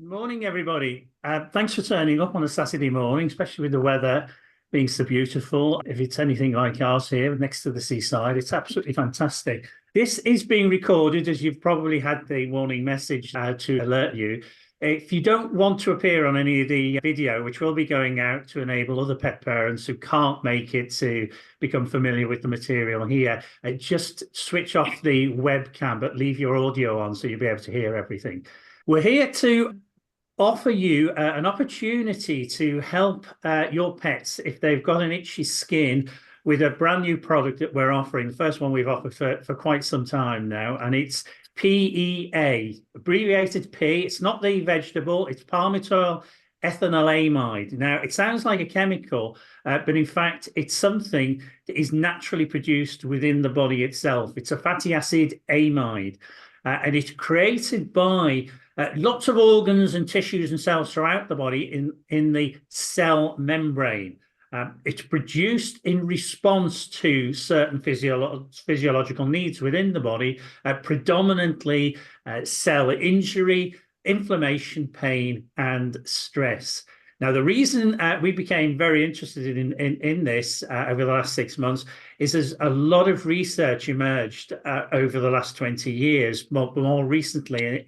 Morning, everybody. Thanks for turning up on a Saturday morning, especially with the weather being so beautiful. If it's anything like ours here next to the seaside, it's absolutely fantastic. This is being recorded, as you've probably had the warning message to alert you. If you don't want to appear on any of the video, which will be going out to enable other pet parents who can't make it to become familiar with the material here, just switch off the webcam, but leave your audio on so you'll be able to hear everything. We're here to offer you an opportunity to help your pets if they've got an itchy skin with a brand new product that we're offering. The first one we've offered for quite some time now, and it's PEA, abbreviated P. It's not the vegetable, it's palmitoyl ethanolamide. Now, it sounds like a chemical, but in fact, it's something that is naturally produced within the body itself. It's a fatty acid amide, and it's created by lots of organs and tissues and cells throughout the body in the cell membrane. It's produced in response to certain physiological needs within the body, predominantly cell injury, inflammation, pain, and stress. Now, the reason we became very interested in this over the last 6 months is there's a lot of research emerged over the last 20 years, more recently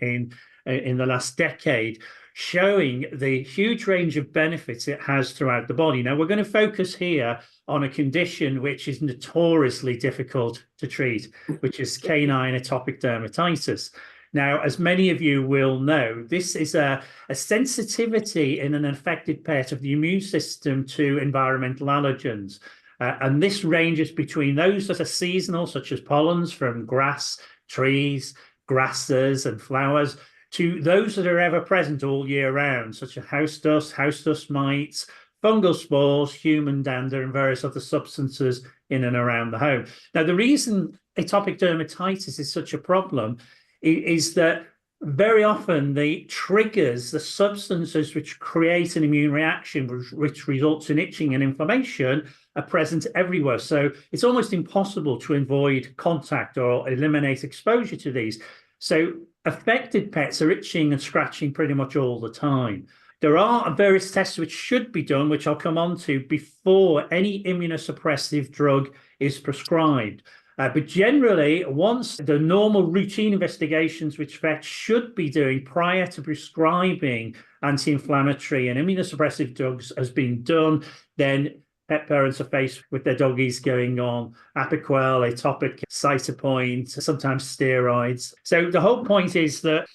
in the last decade, showing the huge range of benefits it has throughout the body. Now, we're going to focus here on a condition which is notoriously difficult to treat, which is canine atopic dermatitis. Now, as many of you will know, this is a sensitivity in an affected pet of the immune system to environmental allergens. And this ranges between those that are seasonal, such as pollens from grass, trees, grasses, and flowers, to those that are ever present all year round, such as house dust mites, fungal spores, human dander, and various other substances in and around the home. Now, the reason atopic dermatitis is such a problem is that very often the triggers, the substances which create an immune reaction, which results in itching and inflammation, are present everywhere. So it's almost impossible to avoid contact or eliminate exposure to these. So affected pets are itching and scratching pretty much all the time. There are various tests which should be done, which I'll come on to before any immunosuppressive drug is prescribed. But generally, once the normal routine investigations which vets should be doing prior to prescribing anti-inflammatory and immunosuppressive drugs has been done, then pet parents are faced with their doggies going on Apoquel, Atopic, cytopoint, sometimes steroids. So the whole point is that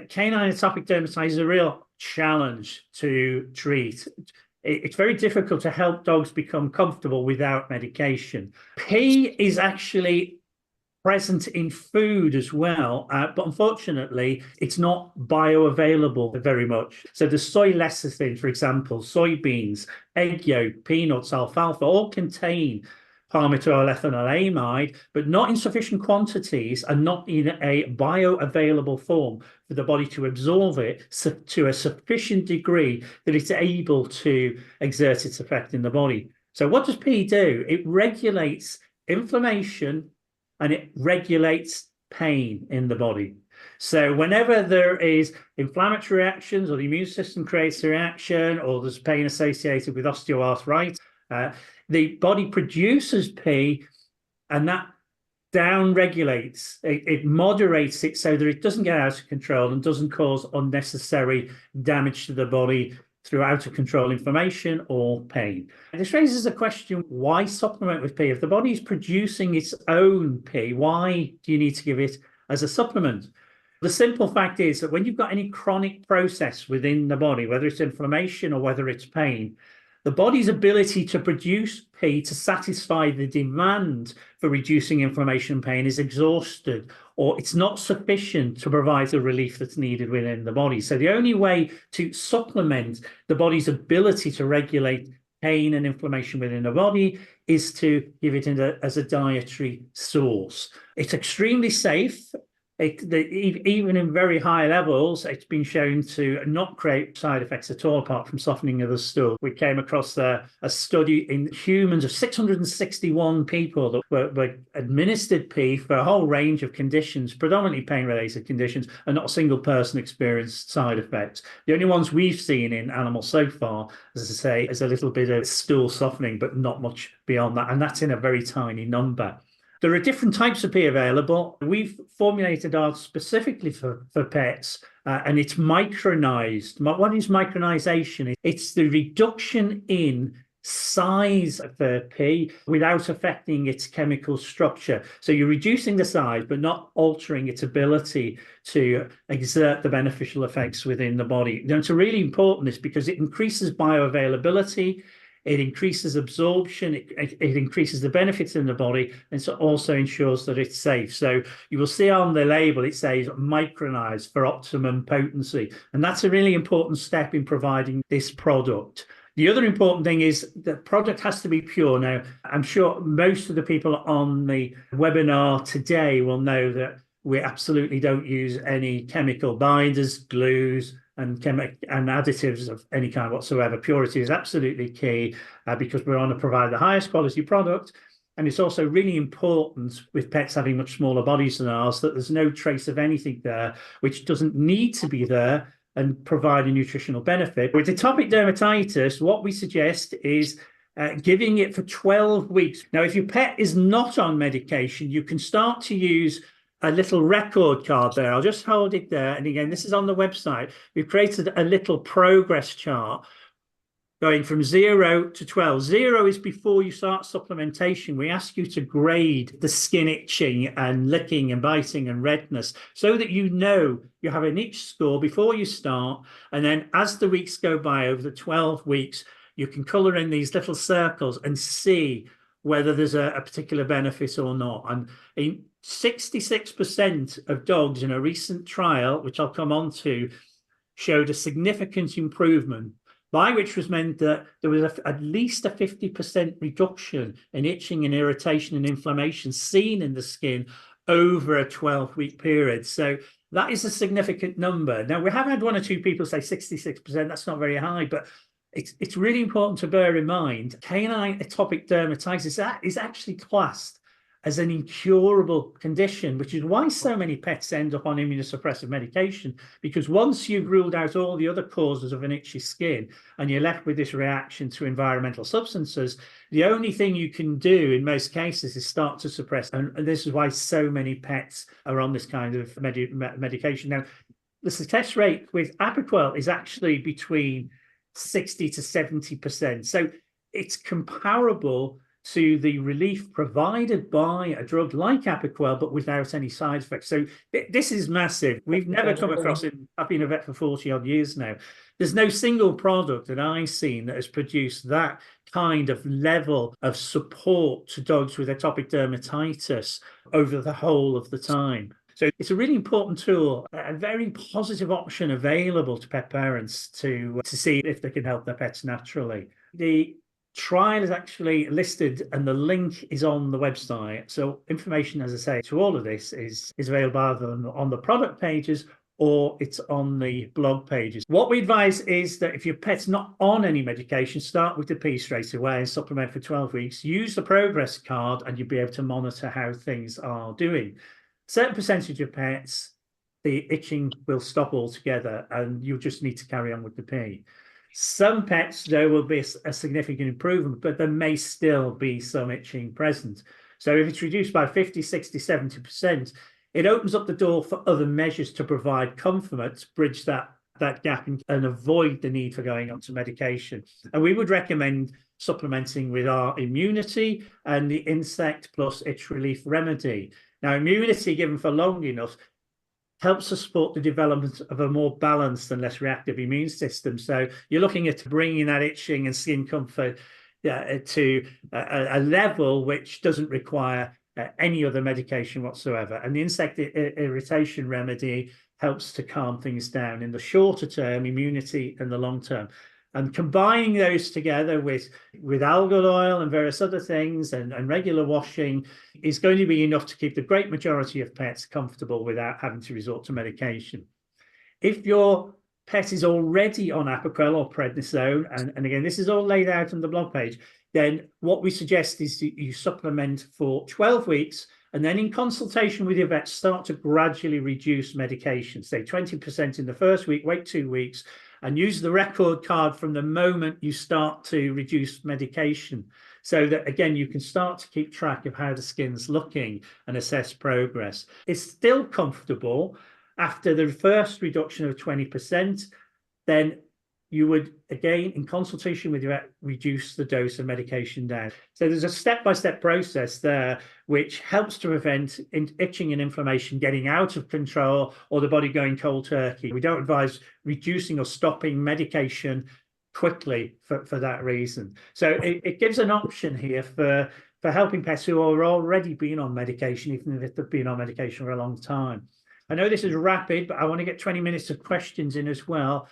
canine atopic dermatitis is a real challenge to treat. It's very difficult to help dogs become comfortable without medication. P is actually present in food as well, but unfortunately, it's not bioavailable very much. So the soy lecithin, for example, soybeans, egg yolk, peanuts, alfalfa, all contain palmitoyl ethanolamide, but not in sufficient quantities and not in a bioavailable form for the body to absorb it to a sufficient degree that it's able to exert its effect in the body. So what does P do? It regulates inflammation and it regulates pain in the body. So whenever there is inflammatory reactions or the immune system creates a reaction or there's pain associated with osteoarthritis, the body produces P and that down-regulates, it moderates it so that it doesn't get out of control and doesn't cause unnecessary damage to the body through out-of-control inflammation or pain. And this raises a question, why supplement with P? If the body is producing its own P, why do you need to give it as a supplement? The simple fact is that when you've got any chronic process within the body, whether it's inflammation or whether it's pain, the body's ability to produce P to satisfy the demand for reducing inflammation and pain is exhausted, or it's not sufficient to provide the relief that's needed within the body. So the only way to supplement the body's ability to regulate pain and inflammation within the body is to give it as a dietary source. It's extremely safe. Even in very high levels, it's been shown to not create side effects at all, apart from softening of the stool. We came across a study in humans of 661 people that were administered PEA for a whole range of conditions, predominantly pain-related conditions, and not a single person experienced side effects. The only ones we've seen in animals so far, as I say, is a little bit of stool softening, but not much beyond that, and that's in a very tiny number. There are different types of PEA available. We've formulated ours specifically for pets, and it's micronized. What is micronization? It's the reduction in size of the PEA without affecting its chemical structure. So you're reducing the size, but not altering its ability to exert the beneficial effects within the body. Now, it's really important, this, because it increases bioavailability, it increases absorption, it increases the benefits in the body, and so also ensures that it's safe. So you will see on the label, it says micronized for optimum potency. And that's a really important step in providing this product. The other important thing is the product has to be pure. Now, I'm sure most of the people on the webinar today will know that we absolutely don't use any chemical binders, glues, and additives of any kind whatsoever. Purity is absolutely key because we want to provide the highest quality product. And it's also really important, with pets having much smaller bodies than ours, that there's no trace of anything there which doesn't need to be there and provide a nutritional benefit. With atopic dermatitis, what we suggest is giving it for 12 weeks. Now, if your pet is not on medication, you can start to use a little record card there. I'll just hold it there. And again, this is on the website. We've created a little progress chart going from 0 to 12. 0 is before you start supplementation. We ask you to grade the skin itching and licking and biting and redness so that you know you have an itch score before you start. And then as the weeks go by, over the 12 weeks, you can color in these little circles and see whether there's a particular benefit or not. And 66% of dogs in a recent trial, which I'll come on to, showed a significant improvement, by which was meant that there was at least a 50% reduction in itching and irritation and inflammation seen in the skin over a 12-week period. So that is a significant number. Now, we have had one or two people say 66%, that's not very high, but it's really important to bear in mind, canine atopic dermatitis is actually classed as an incurable condition, which is why so many pets end up on immunosuppressive medication, because once you've ruled out all the other causes of an itchy skin and you're left with this reaction to environmental substances, the only thing you can do in most cases is start to suppress. And this is why so many pets are on this kind of medication. Now, the success rate with Apoquel is actually between 60 to 70%. So it's comparable to the relief provided by a drug like Apoquel, but without any side effects. So this is massive. We've never come across it. I've been a vet for 40 odd years now. There's no single product that I've seen that has produced that kind of level of support to dogs with atopic dermatitis over the whole of the time. So it's a really important tool, a very positive option available to pet parents to see if they can help their pets naturally. The trial is actually listed and the link is on the website. So information, as I say, to all of this is available either on the product pages or it's on the blog pages. What we advise is that if your pet's not on any medication, start with the PEA straight away and supplement for 12 weeks. Use the progress card and you'll be able to monitor how things are doing. Certain percentage of pets, the itching will stop altogether and you'll just need to carry on with the PEA. Some pets, there will be a significant improvement, but there may still be some itching present. So if it's reduced by 50, 60, 70%, it opens up the door for other measures to provide comfort, to bridge that gap and avoid the need for going on to medication. And we would recommend supplementing with our immunity and the insect plus itch relief remedy. Now, immunity given for long enough helps to support the development of a more balanced and less reactive immune system. So you're looking at bringing that itching and skin comfort to a level which doesn't require any other medication whatsoever. And the insect irritation remedy helps to calm things down in the shorter term, immunity, and the long term. And combining those together with algal oil and various other things and regular washing is going to be enough to keep the great majority of pets comfortable without having to resort to medication. If your pet is already on Apoquel or prednisone, and again, this is all laid out on the blog page, then what we suggest is you supplement for 12 weeks, and then in consultation with your vet, start to gradually reduce medication. Say 20% in the first week, wait 2 weeks, and use the record card from the moment you start to reduce medication, so that, again, you can start to keep track of how the skin's looking and assess progress. It's still comfortable after the first reduction of 20%, then you would, again, in consultation with your vet, reduce the dose of medication down. So there's a step-by-step process there which helps to prevent itching and inflammation getting out of control or the body going cold turkey. We don't advise reducing or stopping medication quickly for that reason. So it gives an option here for helping pets who are already been on medication, even if they've been on medication for a long time. I know this is rapid, but I want to get 20 minutes of questions in as well.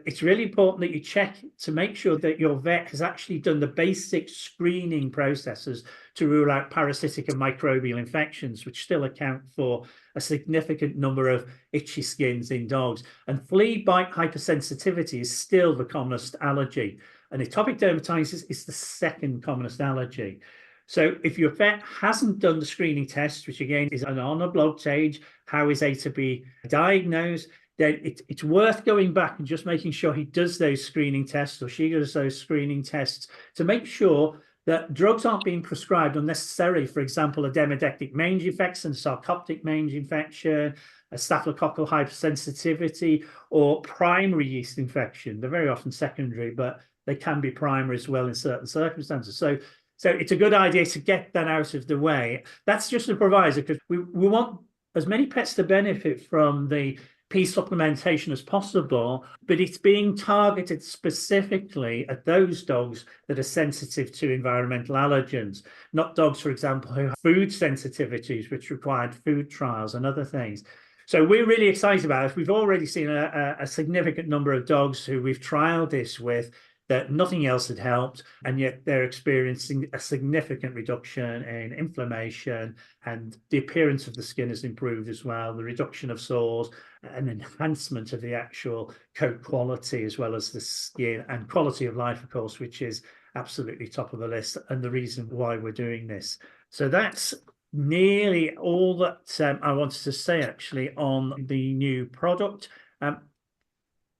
It's really important that you check to make sure that your vet has actually done the basic screening processes to rule out parasitic and microbial infections, which still account for a significant number of itchy skins in dogs. And flea bite hypersensitivity is still the commonest allergy. And atopic dermatitis is the second commonest allergy. So if your vet hasn't done the screening test, which again is on a blog page, how is Atopy diagnosed, then it's worth going back and just making sure he does those screening tests or she does those screening tests to make sure that drugs aren't being prescribed unnecessarily. For example, a demodectic mange infection, sarcoptic mange infection, a staphylococcal hypersensitivity, or primary yeast infection. They're very often secondary, but they can be primary as well in certain circumstances. So it's a good idea to get that out of the way. That's just a proviso, because we want as many pets to benefit from the PEA supplementation as possible, but it's being targeted specifically at those dogs that are sensitive to environmental allergens, not dogs, for example, who have food sensitivities, which required food trials and other things. So we're really excited about it. We've already seen a significant number of dogs who we've trialed this with, that nothing else had helped, and yet they're experiencing a significant reduction in inflammation, and the appearance of the skin has improved as well, the reduction of sores, an enhancement of the actual coat quality, as well as the skin and quality of life, of course, which is absolutely top of the list and the reason why we're doing this. So that's nearly all that I wanted to say actually on the new product.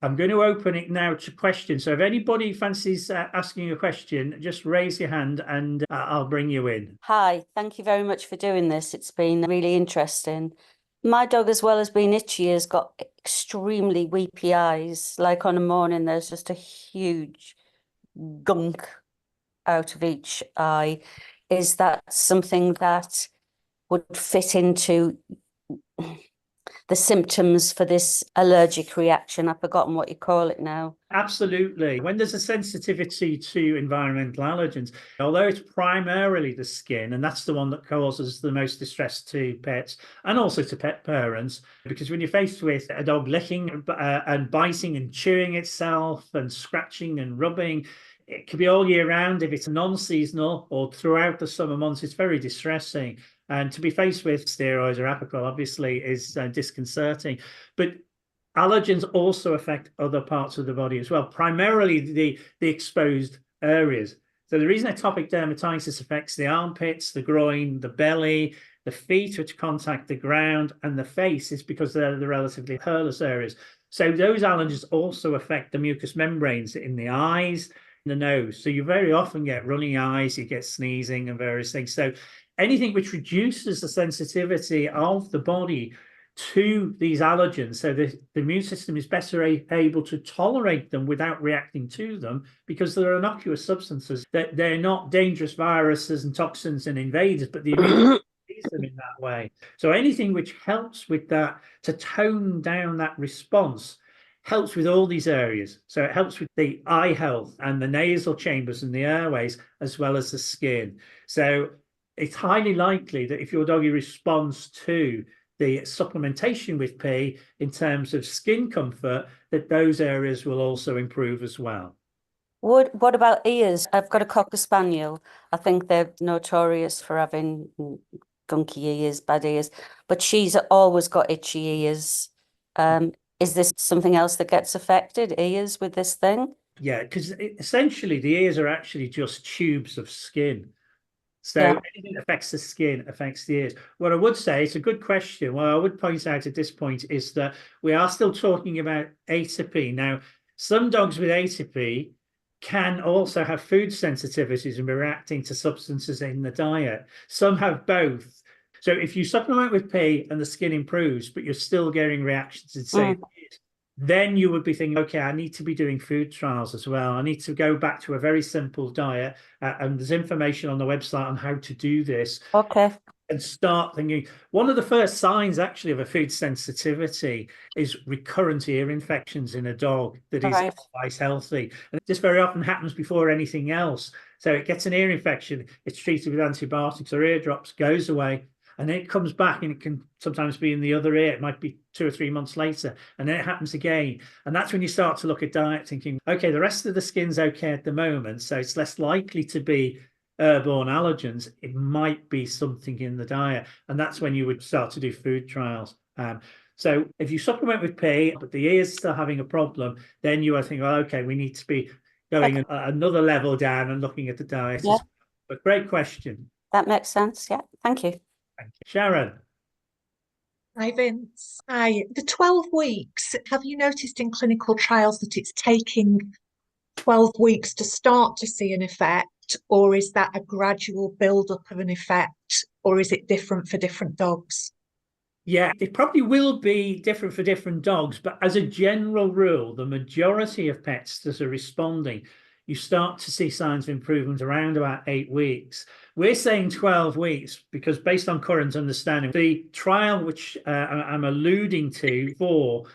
I'm going to open it now to questions. So if anybody fancies asking a question, just raise your hand and I'll bring you in. Hi, thank you very much for doing this. It's been really interesting. My dog, as well as being itchy, has got extremely weepy eyes. Like on a morning, there's just a huge gunk out of each eye. Is that something that would fit into the symptoms for this allergic reaction? I've forgotten what you call it now. Absolutely. When there's a sensitivity to environmental allergens, although it's primarily the skin, and that's the one that causes the most distress to pets and also to pet parents, because when you're faced with a dog licking and biting and chewing itself and scratching and rubbing, it can be all year round. If it's non-seasonal or throughout the summer months, it's very distressing. And to be faced with steroids or Apoquel obviously is disconcerting. But allergens also affect other parts of the body as well, primarily the exposed areas. So the reason atopic dermatitis affects the armpits, the groin, the belly, the feet, which contact the ground, and the face is because they're the relatively hairless areas. So those allergens also affect the mucous membranes in the eyes, the nose. So you very often get runny eyes, you get sneezing and various things. So anything which reduces the sensitivity of the body to these allergens, so the immune system is better able to tolerate them without reacting to them, because they're innocuous substances, that they're not dangerous viruses and toxins and invaders, but the immune system sees them in that way. So anything which helps with that, to tone down that response, helps with all these areas. So it helps with the eye health and the nasal chambers and the airways, as well as the skin. So it's highly likely that if your doggy responds to the supplementation with PEA in terms of skin comfort, that those areas will also improve as well. What about ears? I've got a Cocker Spaniel. I think they're notorious for having gunky ears, bad ears, but she's always got itchy ears. Is this something else that gets affected, ears, with this thing? Yeah, because essentially the ears are actually just tubes of skin. So Yeah. anything that affects the skin affects the ears. What I would say, it's a good question. What I would point out at this point is that we are still talking about atopy. Now, some dogs with atopy can also have food sensitivities and be reacting to substances in the diet. Some have both. So if you supplement with PEA and the skin improves, but you're still getting reactions in, say, Mm. then you would be thinking, okay, I need to be doing food trials as well. I need to go back to a very simple diet. And there's information on the website on how to do this Okay. and start thinking. One of the first signs, actually, of a food sensitivity is recurrent ear infections in a dog that is Right. otherwise healthy. And this very often happens before anything else. So it gets an ear infection, it's treated with antibiotics or ear drops, goes away. And then it comes back, and it can sometimes be in the other ear. It might be 2 or 3 months later, and then it happens again. And that's when you start to look at diet thinking, okay, the rest of the skin's okay at the moment, so it's less likely to be airborne allergens. It might be something in the diet. And that's when you would start to do food trials. So if you supplement with PEA, but the ear's still having a problem, then you are thinking, well, okay, we need to be going Okay. another level down and looking at the diet. Yeah, But great question. that makes sense. Yeah. Thank you. Thank you. Sharon. Hi, Vince. Hi. The 12 weeks, have you noticed in clinical trials that it's taking 12 weeks to start to see an effect, or is that a gradual build-up of an effect, or is it different for different dogs? Yeah, it probably will be different for different dogs, but as a general rule, the majority of pets that are responding, you start to see signs of improvement around about 8 weeks. We're saying 12 weeks because, based on current understanding, the trial which I'm alluding to for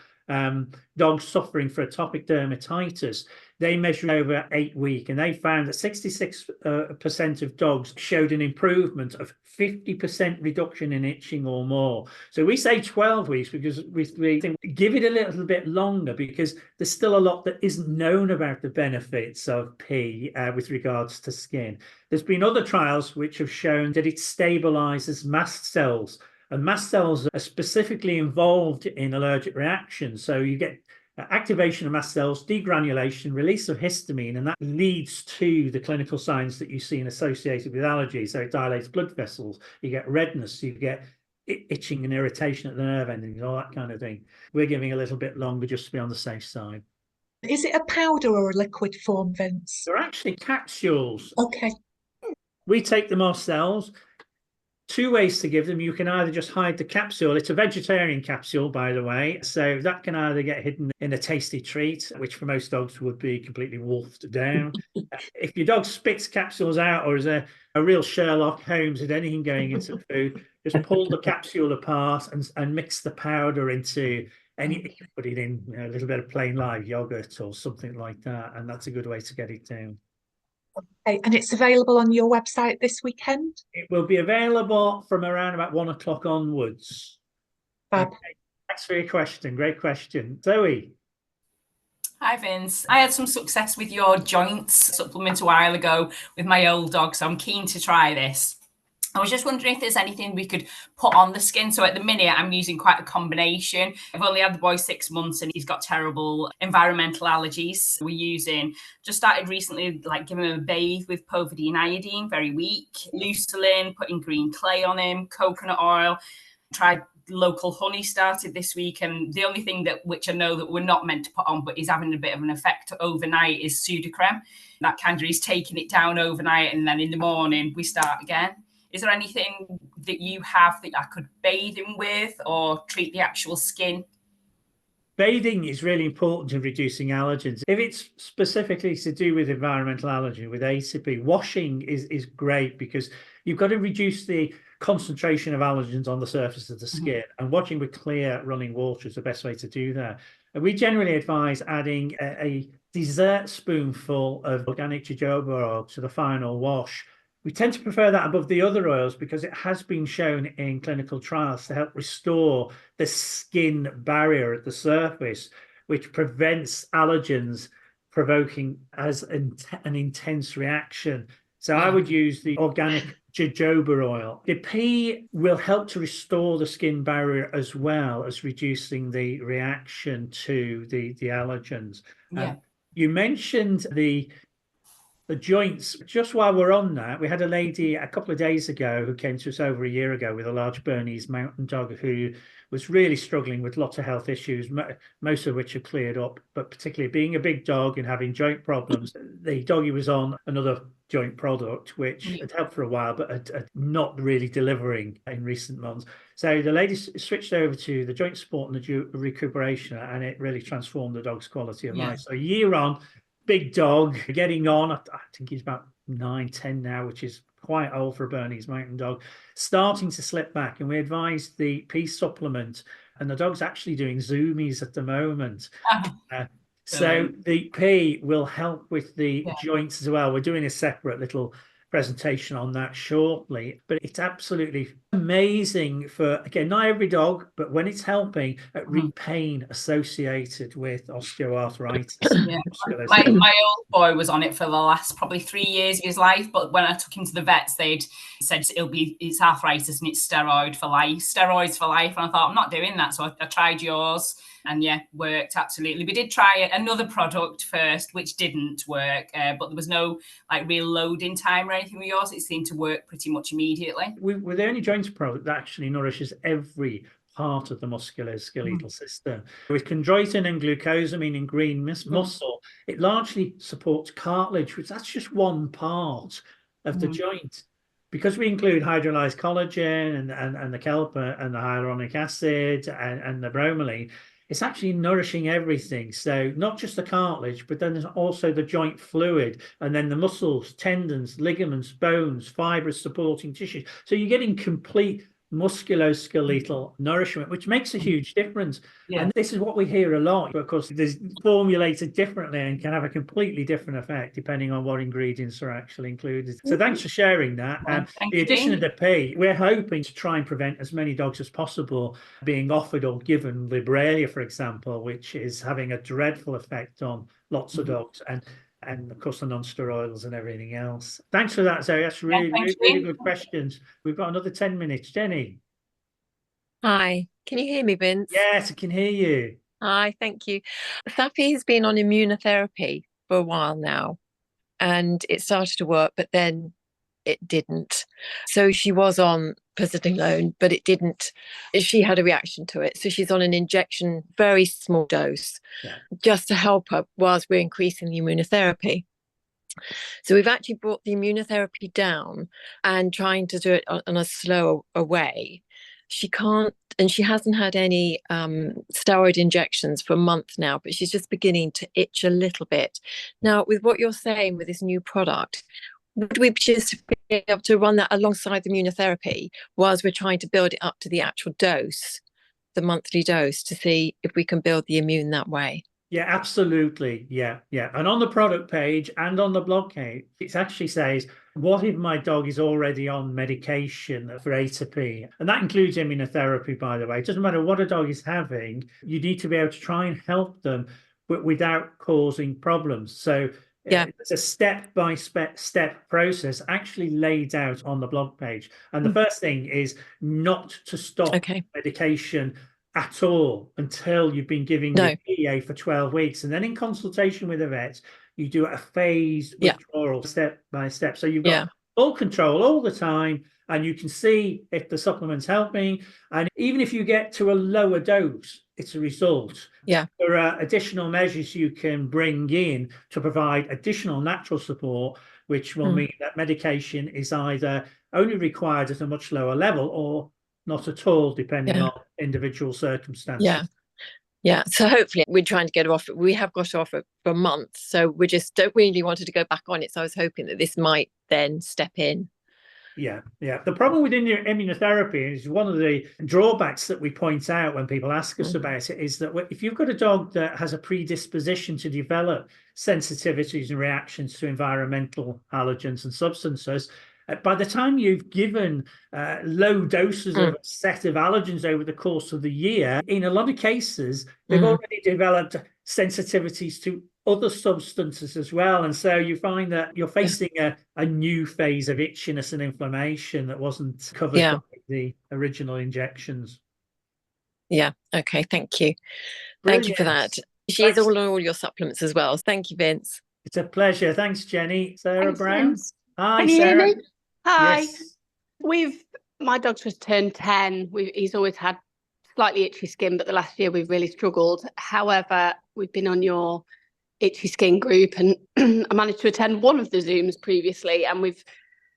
dogs suffering for atopic dermatitis, they measured over 8 weeks, and they found that 66% of dogs showed an improvement of 50% reduction in itching or more. So we say 12 weeks because we think give it a little bit longer, because there's still a lot that isn't known about the benefits of PEA with regards to skin. There's been other trials which have shown that it stabilizes mast cells, and mast cells are specifically involved in allergic reactions. So you get activation of mast cells, degranulation, release of histamine, and that leads to the clinical signs that you see associated with allergies. So it dilates blood vessels, you get redness, you get itching and irritation at the nerve endings, all that kind of thing. We're giving a little bit longer just to be on the safe side. Is it a powder or a liquid form, Vince? They're actually capsules. Okay. We take them ourselves. Two ways to give them. You can either just hide the capsule. It's a vegetarian capsule, by the way. So that can either get hidden in a tasty treat, which for most dogs would be completely wolfed down. If your dog spits capsules out, or is a real Sherlock Holmes at anything going into food, just pull the capsule apart and mix the powder into any, put it in a little bit of plain live yogurt or something like that. And that's a good way to get it down. Okay. And it's available on your website this weekend? It will be available from around about 1 o'clock onwards. Fab. Okay. Thanks for your question. Great question. Zoe. Hi Vince. I had some success with your joints supplement a while ago with my old dog, so I'm keen to try this. I was just wondering if there's anything we could put on the skin. So at the minute, I'm using quite a combination. I've only had the boy 6 months and he's got terrible environmental allergies. We're using, just started recently, like giving him a bathe with povidone iodine, very weak, Lucilin, putting green clay on him, coconut oil, tried local honey started this week, and the only thing that which I know that we're not meant to put on but is having a bit of an effect overnight is Sudocrem. That kind of is taking it down overnight, and then in the morning we start again. Is there anything that you have that I could bathe him with or treat the actual skin? Bathing is really important in reducing allergens. If it's specifically to do with environmental allergy, with atopy, washing is great, because you've got to reduce the concentration of allergens on the surface of the skin. And washing with clear running water is the best way to do that. And we generally advise adding a dessert spoonful of organic jojoba oil to the final wash. We tend to prefer that above the other oils because it has been shown in clinical trials to help restore the skin barrier at the surface, which prevents allergens provoking as an intense reaction. So I would use the organic jojoba oil. The PEA will help to restore the skin barrier as well as reducing the reaction to the allergens. You mentioned the joints. Just while we're on that, we had a lady a couple of days ago who came to us over a year ago with a large Bernese mountain dog who was really struggling with lots of health issues, most of which are cleared up, but particularly being a big dog and having joint problems. The doggy was on another joint product, which had helped for a while, but had not really delivering in recent months. So the lady switched over to the joint support and the recuperation, and it really transformed the dog's quality of life. So a year on, big dog, getting on. I think he's about 9, 10 now, which is quite old for a Bernese mountain dog, starting to slip back. And we advised the PEA supplement, and the dog's actually doing zoomies at the moment. So the PEA will help with the joints as well. We're doing a separate little presentation on that shortly, but it's absolutely amazing for, again, not every dog, but when it's helping at pain associated with osteoarthritis. My old boy was on it for the last probably 3 years of his life, but when I took him to the vets, they'd said it's arthritis and it's steroids for life. And I thought, I'm not doing that. So I tried yours. And worked absolutely. We did try another product first, which didn't work, but there was no real loading time or anything with yours. It seemed to work pretty much immediately. We're the only joints product that actually nourishes every part of the musculoskeletal system. With chondroitin and glucosamine in green muscle, it largely supports cartilage, which that's just one part of the joint. Because we include hydrolyzed collagen and the kelp and the hyaluronic acid and the bromelain, it's actually nourishing everything. So not just the cartilage, but then there's also the joint fluid, and then the muscles, tendons, ligaments, bones, fibers, supporting tissues. So you're getting complete musculoskeletal nourishment, which makes a huge difference. And this is what we hear a lot, but of course it's formulated differently and can have a completely different effect depending on what ingredients are actually included. So thanks for sharing that. The addition of the PEA, we're hoping to try and prevent as many dogs as possible being offered or given Libralia, for example, which is having a dreadful effect on lots of dogs, and of course the non-steroidals and everything else. Thanks for that, Zoe. That's really good questions. We've got another 10 minutes. Jenny. Hi, can you hear me, Vince? Yes, I can hear you. Hi, thank you. Sappy has been on immunotherapy for a while now, and it started to work, but then it didn't. So she was on prednisolone, but it didn't. She had a reaction to it. So she's on an injection, very small dose, just to help her whilst we're increasing the immunotherapy. So we've actually brought the immunotherapy down and trying to do it on a slower way. She can't, and she hasn't had any steroid injections for a month now, but she's just beginning to itch a little bit. Now, with what you're saying with this new product, would we just be able to run that alongside the immunotherapy whilst we're trying to build it up to the actual dose, the monthly dose, to see if we can build the immune that way? Yeah, absolutely. Yeah. And on the product page and on the blog page, it actually says, what if my dog is already on medication for Atopy? And that includes immunotherapy, by the way. It doesn't matter what a dog is having, you need to be able to try and help them, but without causing problems. So it's a step-by-step process actually laid out on the blog page. And the first thing is not to stop medication at all until you've been giving the PEA for 12 weeks. And then in consultation with a vet, you do a phased withdrawal step by step. So you've got full control all the time, and you can see if the supplement's helping. And even if you get to a lower dose, it's a result. There are additional measures you can bring in to provide additional natural support, which will mean that medication is either only required at a much lower level or not at all, depending on individual circumstances. So hopefully we're trying to get her off it. We have got her off it for months, so we just don't really wanted to go back on it. So I was hoping that this might then step in. The problem with immunotherapy is one of the drawbacks that we point out when people ask us about it is that if you've got a dog that has a predisposition to develop sensitivities and reactions to environmental allergens and substances, by the time you've given low doses of a set of allergens over the course of the year, in a lot of cases, they've already developed sensitivities to other substances as well. And so you find that you're facing a new phase of itchiness and inflammation that wasn't covered by the original injections. Yeah. Okay. Thank you. Brilliant. Thank you for that. She's all your supplements as well. Thank you, Vince. It's a pleasure. Thanks, Jenny. Sarah Thanks, Brown. Vince. Hi, Can you Sarah. hear me? Hi. Yes. My dog's just turned 10. He's always had slightly itchy skin, but the last year we've really struggled. However, we've been on your itchy skin group, and I managed to attend one of the Zooms previously, and we've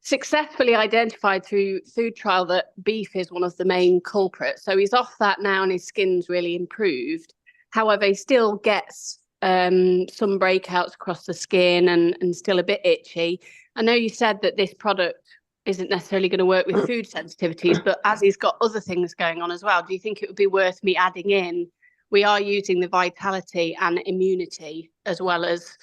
successfully identified through food trial that beef is one of the main culprits. So he's off that now and his skin's really improved. However, he still gets some breakouts across the skin and still a bit itchy. I know you said that this product isn't necessarily going to work with food sensitivities, but as he's got other things going on as well, do you think it would be worth me adding in? We are using the vitality and immunity as well as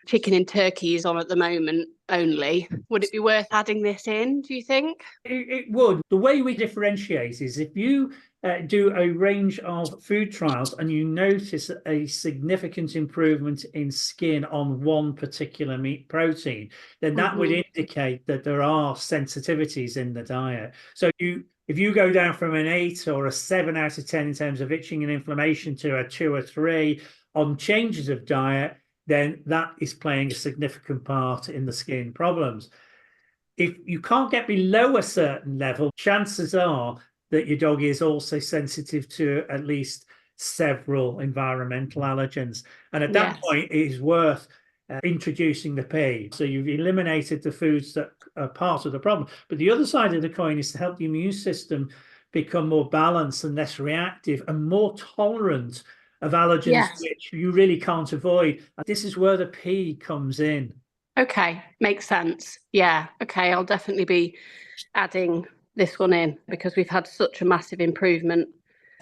chicken and turkey is on at the moment only. Would it be worth adding this in, do you think? It would. The way we differentiate is if you do a range of food trials and you notice a significant improvement in skin on one particular meat protein, then that would indicate that there are sensitivities in the diet. So if you go down from an 8 or a 7 out of 10 in terms of itching and inflammation to a 2 or 3 on changes of diet, then that is playing a significant part in the skin problems. If you can't get below a certain level, chances are that your dog is also sensitive to at least several environmental allergens. And at that point, it is worth introducing the PEA. So you've eliminated the foods that are part of the problem. But the other side of the coin is to help the immune system become more balanced and less reactive and more tolerant of allergens, which you really can't avoid. And this is where the PEA comes in. Okay, makes sense. Yeah, okay, I'll definitely be adding this one in because we've had such a massive improvement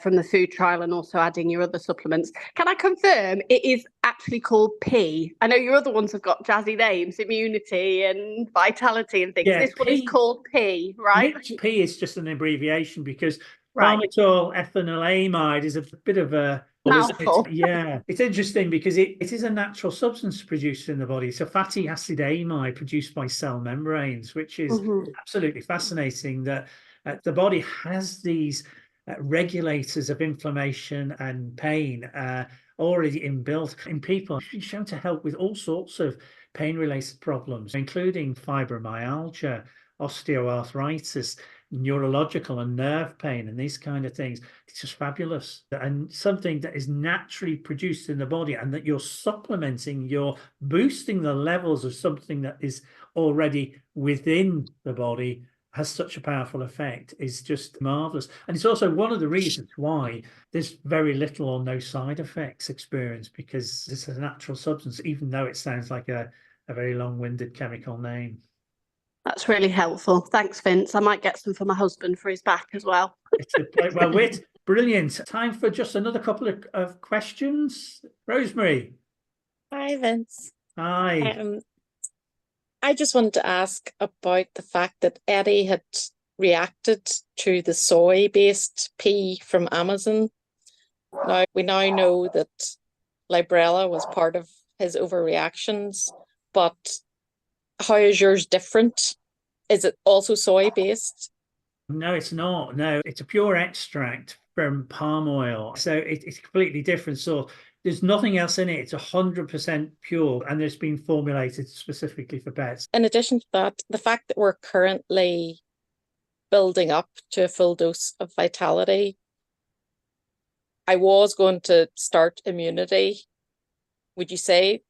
from the food trial and also adding your other supplements. Can I confirm it is actually called PEA? I know your other ones have got jazzy names, immunity and vitality and things. This one is called PEA, right? PEA is just an abbreviation because palmitoyl ethanolamide is a bit of a mouthful. It's interesting because it is a natural substance produced in the body. It's a fatty acid amide produced by cell membranes, which is absolutely fascinating that the body has these regulators of inflammation and pain already inbuilt in people. It's been shown to help with all sorts of pain-related problems, including fibromyalgia, osteoarthritis, neurological and nerve pain and these kind of things. It's just fabulous, and something that is naturally produced in the body and that you're supplementing, you're boosting the levels of something that is already within the body has such a powerful effect is just marvelous. And it's also one of the reasons why there's very little or no side effects experienced, because this is a natural substance, even though it sounds like a very long-winded chemical name. That's really helpful. Thanks, Vince. I might get some for my husband for his back as well. It's a great, well, wit, brilliant. Time for just another couple of questions. Rosemary. Hi, Vince. Hi. I just wanted to ask about the fact that Eddie had reacted to the soy-based PEA from Amazon. Now, we now know that Librela was part of his overreactions, but how is yours different? Is it also soy-based? No, it's not. No, it's a pure extract from palm oil. So it's completely different. So there's nothing else in it. It's 100% pure, and it's been formulated specifically for pets. In addition to that, the fact that we're currently building up to a full dose of vitality, I was going to start immunity. Would you say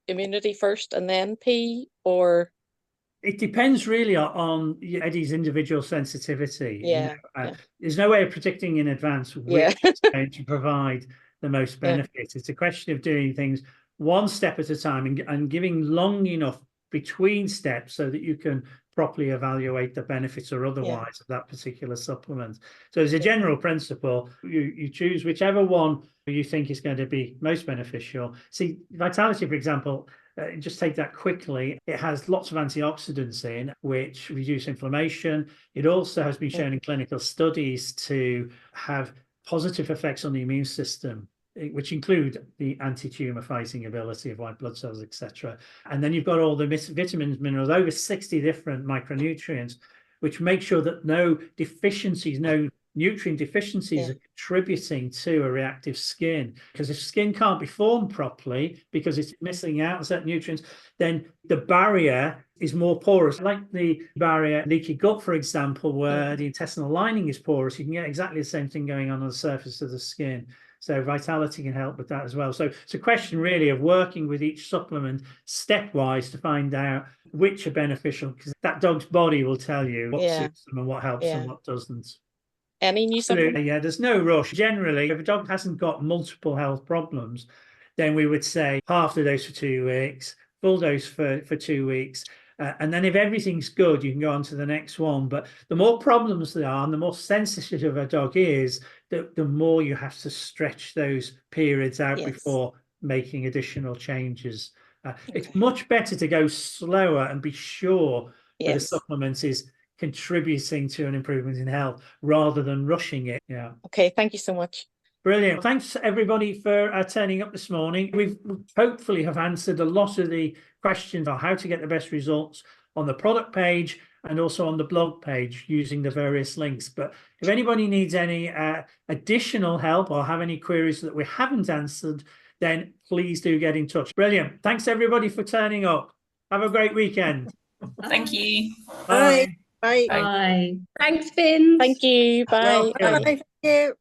immunity first and then PEA, or? It depends really on Eddie's individual sensitivity. Yeah, There's no way of predicting in advance which is going to provide the most benefit. It's a question of doing things one step at a time and giving long enough between steps so that you can properly evaluate the benefits or otherwise of that particular supplement. So as a general principle, you choose whichever one you think is going to be most beneficial. See, Vitality, for example, just take that quickly. It has lots of antioxidants in which reduce inflammation. It also has been shown in clinical studies to have positive effects on the immune system. which include the anti-tumor fighting ability of white blood cells, etc. And then you've got all the vitamins, minerals, over 60 different micronutrients, which make sure that no deficiencies, no nutrient deficiencies are contributing to a reactive skin. Because if skin can't be formed properly because it's missing out on certain nutrients, then the barrier is more porous. Like the barrier leaky gut, for example, where the intestinal lining is porous, you can get exactly the same thing going on the surface of the skin. So vitality can help with that as well. So it's a question really of working with each supplement stepwise to find out which are beneficial, because that dog's body will tell you what suits them and what helps and what doesn't. Any new supplement? Yeah, there's no rush. Generally, if a dog hasn't got multiple health problems, then we would say half the dose for 2 weeks, full dose for 2 weeks. And then if everything's good, you can go on to the next one. But the more problems there are and the more sensitive a dog is, the more you have to stretch those periods out before making additional changes. It's much better to go slower and be sure that a supplement is contributing to an improvement in health rather than rushing it. Yeah. Okay, thank you so much. Brilliant. Thanks everybody for turning up this morning. We've hopefully have answered a lot of the questions on how to get the best results on the product page and also on the blog page using the various links. But if anybody needs any additional help or have any queries that we haven't answered, then please do get in touch. Brilliant. Thanks everybody for turning up. Have a great weekend. Thank you. Bye. Bye. Bye. Thanks, Vin. Thank you. Bye. Welcome. Bye. Thank you.